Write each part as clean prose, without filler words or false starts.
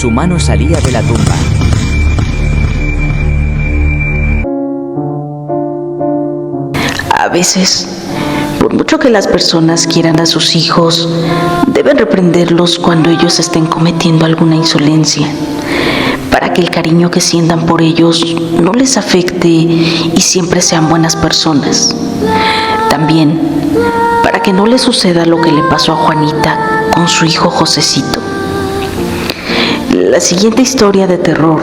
su mano salía de la tumba. A veces, por mucho que las personas quieran a sus hijos, deben reprenderlos cuando ellos estén cometiendo alguna insolencia, para que el cariño que sientan por ellos no les afecte y siempre sean buenas personas. También, para que no le suceda lo que le pasó a Juanita con su hijo Josecito. La siguiente historia de terror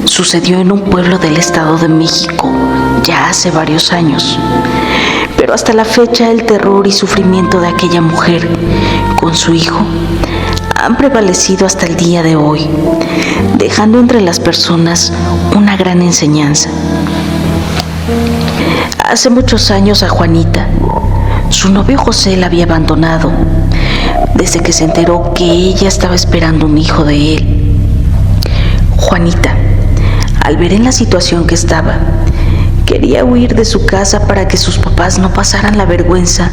sucedió en un pueblo del Estado de México ya hace varios años, pero hasta la fecha el terror y sufrimiento de aquella mujer con su hijo han prevalecido hasta el día de hoy, dejando entre las personas una gran enseñanza. Hace muchos años a Juanita, su novio José la había abandonado desde que se enteró que ella estaba esperando un hijo de él. Juanita, al ver en la situación que estaba, quería huir de su casa para que sus papás no pasaran la vergüenza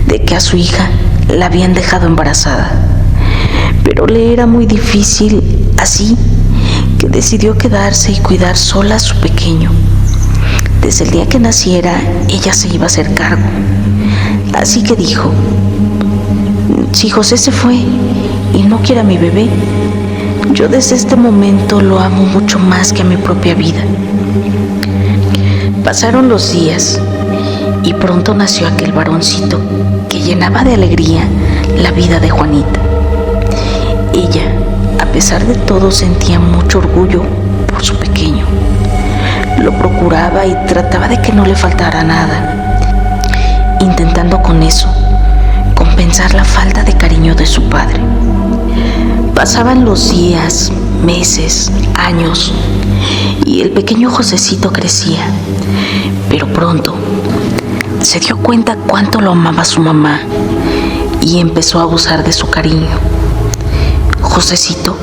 de que a su hija la habían dejado embarazada. Pero le era muy difícil, así que decidió quedarse y cuidar sola a su pequeño. Desde el día que naciera, ella se iba a hacer cargo. Así que dijo: si José se fue y no quiere a mi bebé, yo desde este momento lo amo mucho más que a mi propia vida. Pasaron los días y pronto nació aquel varoncito que llenaba de alegría la vida de Juanita. Ella, a pesar de todo, sentía mucho orgullo por su pequeño. Lo procuraba y trataba de que no le faltara nada, intentando con eso compensar la falta de cariño de su padre. Pasaban los días, meses, años, y el pequeño Josecito crecía, pero pronto se dio cuenta cuánto lo amaba su mamá y empezó a abusar de su cariño. Josecito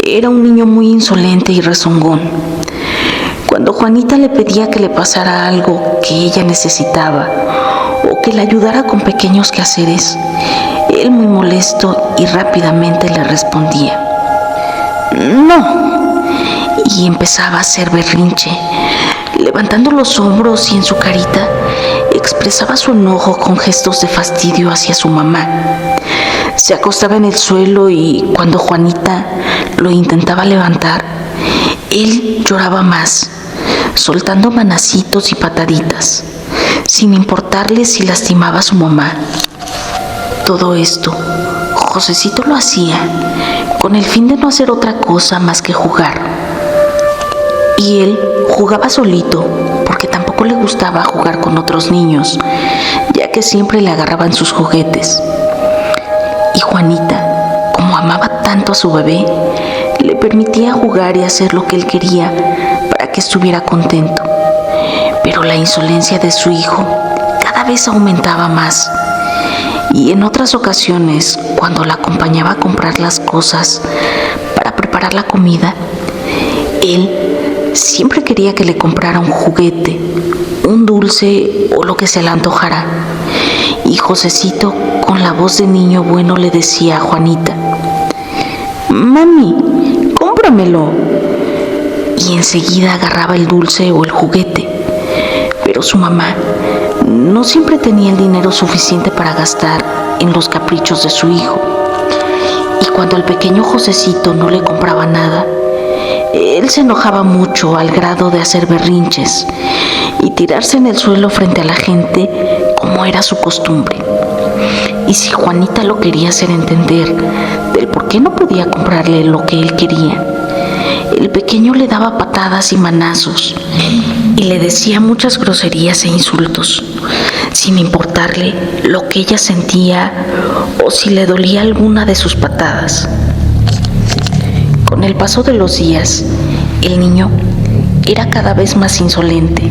era un niño muy insolente y rezongón. Cuando Juanita le pedía que le pasara algo que ella necesitaba o que le ayudara con pequeños quehaceres, él, muy molesto y rápidamente le respondía: no, y empezaba a hacer berrinche, levantando los hombros, y en su carita expresaba su enojo con gestos de fastidio hacia su mamá. Se acostaba en el suelo y cuando Juanita lo intentaba levantar, él lloraba más, soltando manacitos y pataditas, sin importarle si lastimaba a su mamá. Todo esto, Josecito lo hacía con el fin de no hacer otra cosa más que jugar. Y él jugaba solito porque tampoco le gustaba jugar con otros niños, ya que siempre le agarraban sus juguetes. Y Juanita, como amaba tanto a su bebé, le permitía jugar y hacer lo que él quería para que estuviera contento. Pero la insolencia de su hijo cada vez aumentaba más. Y en otras ocasiones, cuando la acompañaba a comprar las cosas para preparar la comida, él siempre quería que le comprara un juguete, un dulce o lo que se le antojara. Y Josecito, con la voz de niño bueno, le decía a Juanita: mami, cómpramelo. Y enseguida agarraba el dulce o el juguete. Pero su mamá no siempre tenía el dinero suficiente para gastar en los caprichos de su hijo. Y cuando el pequeño Josecito no le compraba nada, él se enojaba mucho al grado de hacer berrinches y tirarse en el suelo frente a la gente como era su costumbre. Y si Juanita lo quería hacer entender del por qué no podía comprarle lo que él quería, el pequeño le daba patadas y manazos y le decía muchas groserías e insultos, sin importarle lo que ella sentía o si le dolía alguna de sus patadas. Con el paso de los días, el niño era cada vez más insolente,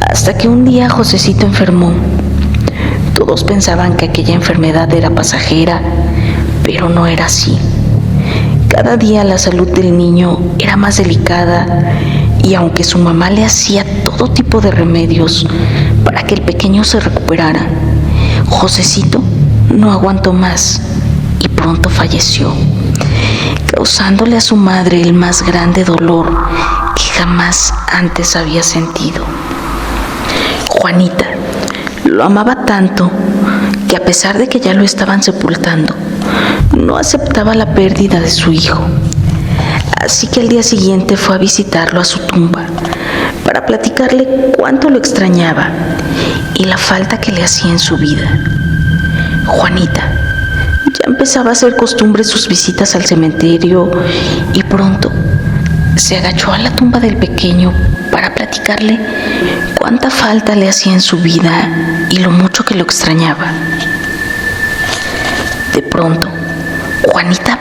hasta que un día Josecito enfermó. Todos pensaban que aquella enfermedad era pasajera, pero no era así. Cada día la salud del niño era más delicada y aunque su mamá le hacía todo tipo de remedios para que el pequeño se recuperara, Josecito no aguantó más y pronto falleció, causándole a su madre el más grande dolor que jamás antes había sentido. Juanita lo amaba tanto que, a pesar de que ya lo estaban sepultando, no aceptaba la pérdida de su hijo. Así que al día siguiente fue a visitarlo a su tumba para platicarle cuánto lo extrañaba y la falta que le hacía en su vida. Juanita ya empezaba a hacer costumbre sus visitas al cementerio y pronto se agachó a la tumba del pequeño para platicarle cuánta falta le hacía en su vida y lo mucho que lo extrañaba. De pronto, Juanita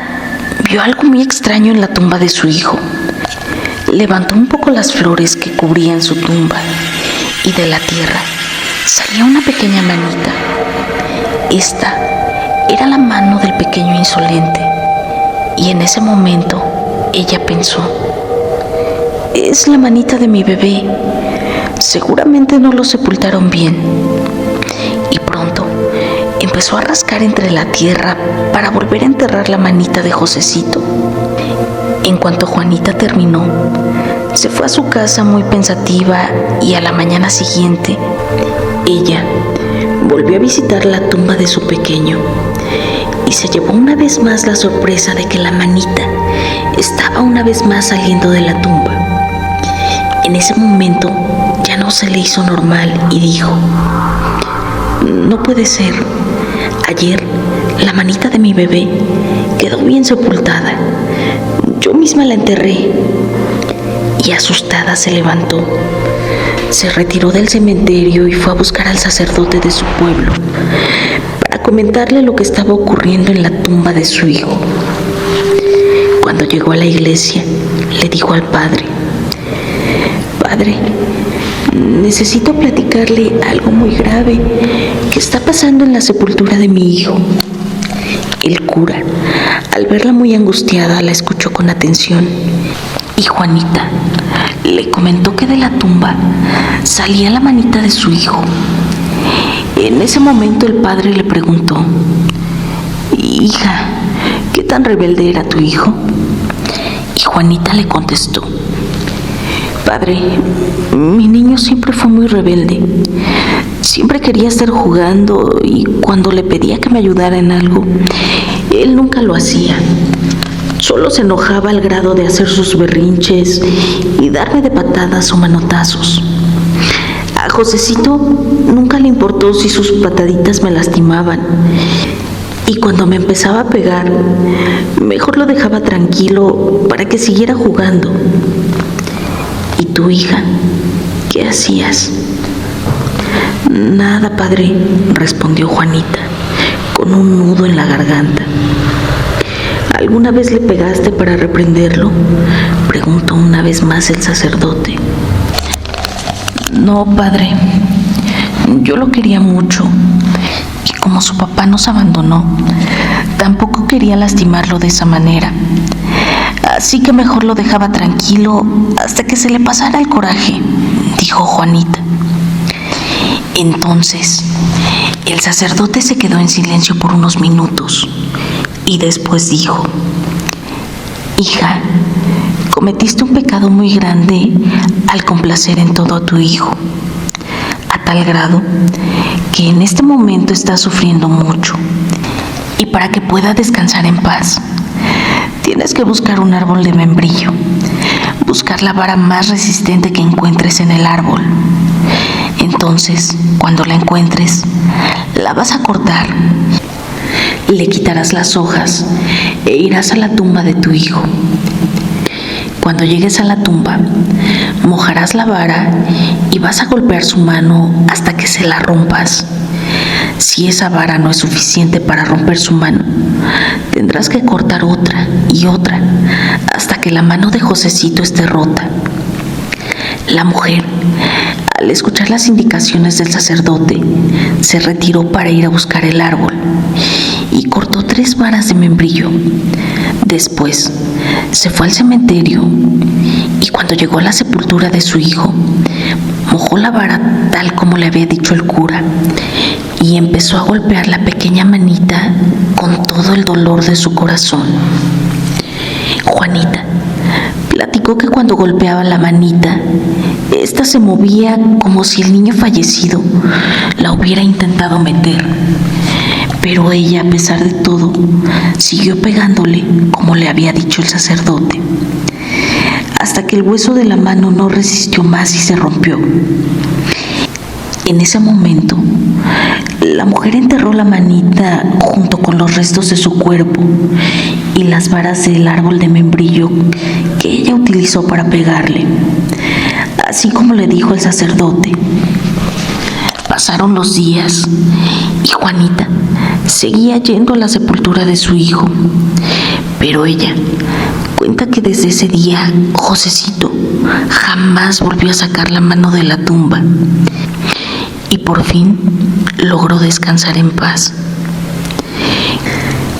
vio algo muy extraño en la tumba de su hijo. Levantó un poco las flores que cubrían su tumba y de la tierra salía una pequeña manita. Esta era la mano del pequeño insolente y en ese momento ella pensó: es la manita de mi bebé, seguramente no lo sepultaron bien. Y pronto empezó a rascar entre la tierra para volver a enterrar la manita de Josecito. En cuanto Juanita terminó, se fue a su casa muy pensativa y a la mañana siguiente, ella volvió a visitar la tumba de su pequeño y se llevó una vez más la sorpresa de que la manita estaba una vez más saliendo de la tumba. En ese momento ya no se le hizo normal y dijo: no puede ser, ayer la manita de mi bebé quedó bien sepultada, yo misma la enterré. Y asustada se levantó, se retiró del cementerio y fue a buscar al sacerdote de su pueblo para comentarle lo que estaba ocurriendo en la tumba de su hijo. Cuando llegó a la iglesia, le dijo al padre: Padre, necesito platicarle algo muy grave que está pasando en la sepultura de mi hijo. El cura, al verla muy angustiada, la escuchó con atención y Juanita le comentó que de la tumba salía la manita de su hijo. En ese momento el padre le preguntó: hija, ¿qué tan rebelde era tu hijo? Y Juanita le contestó: Padre, mi niño siempre fue muy rebelde. Siempre quería estar jugando y cuando le pedía que me ayudara en algo, él nunca lo hacía. Solo se enojaba al grado de hacer sus berrinches y darme de patadas o manotazos. A Josecito nunca le importó si sus pataditas me lastimaban. Y cuando me empezaba a pegar, mejor lo dejaba tranquilo para que siguiera jugando. ¿Y tu hija? ¿Qué hacías? Nada, padre, respondió Juanita, con un nudo en la garganta. ¿Alguna vez le pegaste para reprenderlo?, preguntó una vez más el sacerdote. No, padre, yo lo quería mucho y como su papá nos abandonó, tampoco quería lastimarlo de esa manera. Así que mejor lo dejaba tranquilo hasta que se le pasara el coraje, dijo Juanita. Entonces, el sacerdote se quedó en silencio por unos minutos y después dijo: Hija, cometiste un pecado muy grande al complacer en todo a tu hijo, a tal grado que en este momento está sufriendo mucho. Y para que pueda descansar en paz, tienes que buscar un árbol de membrillo, buscar la vara más resistente que encuentres en el árbol. Entonces, cuando la encuentres, la vas a cortar, le quitarás las hojas e irás a la tumba de tu hijo. Cuando llegues a la tumba, mojarás la vara y vas a golpear su mano hasta que se la rompas. Si esa vara no es suficiente para romper su mano, tendrás que cortar otra y otra hasta que la mano de Josecito esté rota. La mujer, al escuchar las indicaciones del sacerdote, se retiró para ir a buscar el árbol y cortó 3 varas de membrillo. Después se fue al cementerio y cuando llegó a la sepultura de su hijo, mojó la vara tal como le había dicho el cura y empezó a golpear la pequeña manita con todo el dolor de su corazón. Juanita platicó que cuando golpeaba la manita, ésta se movía como si el niño fallecido la hubiera intentado meter. Pero ella, a pesar de todo, siguió pegándole como le había dicho el sacerdote, hasta que el hueso de la mano no resistió más y se rompió. En ese momento, la mujer enterró la manita junto con los restos de su cuerpo y las varas del árbol de membrillo que ella utilizó para pegarle, así como le dijo el sacerdote. Pasaron los días y Juanita seguía yendo a la sepultura de su hijo, pero ella cuenta que desde ese día Josecito jamás volvió a sacar la mano de la tumba y por fin logró descansar en paz.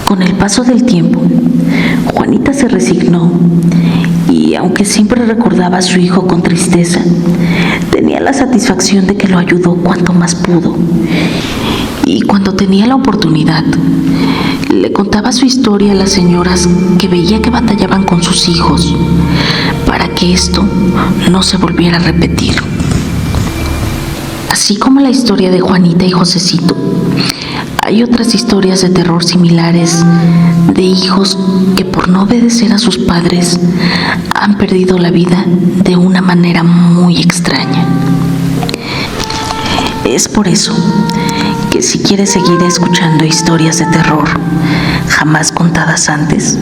Con el paso del tiempo, Juanita se resignó y, aunque siempre recordaba a su hijo con tristeza, tenía la satisfacción de que lo ayudó cuanto más pudo. Y cuando tenía la oportunidad, le contaba su historia a las señoras que veía que batallaban con sus hijos para que esto no se volviera a repetir. Así como la historia de Juanita y Josecito, hay otras historias de terror similares de hijos que por no obedecer a sus padres han perdido la vida de una manera muy extraña. Es por eso que si quieres seguir escuchando historias de terror jamás contadas antes,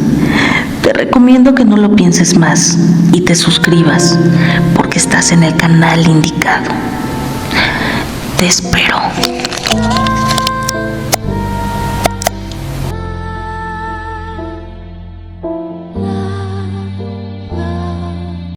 te recomiendo que no lo pienses más y te suscribas, porque estás en el canal indicado. Te espero.